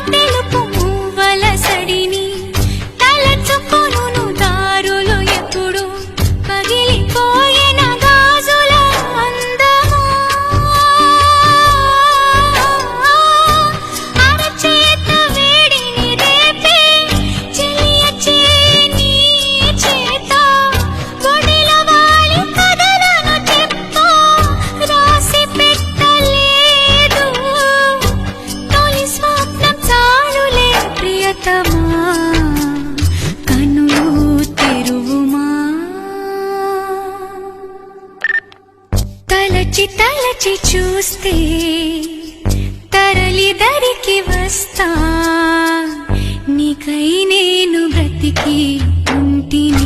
తెలుపు మువ్వల సడిని తలచుకొను దారులు ఎప్పుడు పగిలిపోయిన గాజుల అందము అరచేత వేడిని రేపే చెలియ చేని చేత ఒడిలో వాలి కథలను చెప్పు రాసి పెట్టలేదు తొలి స్వప్నం చాలులే ప్రియతమా కన్నులు తెరువుమా తలచి చూస్తే తరలి దరికి వస్తా నీకై నేను బ్రతికి ఉంటిని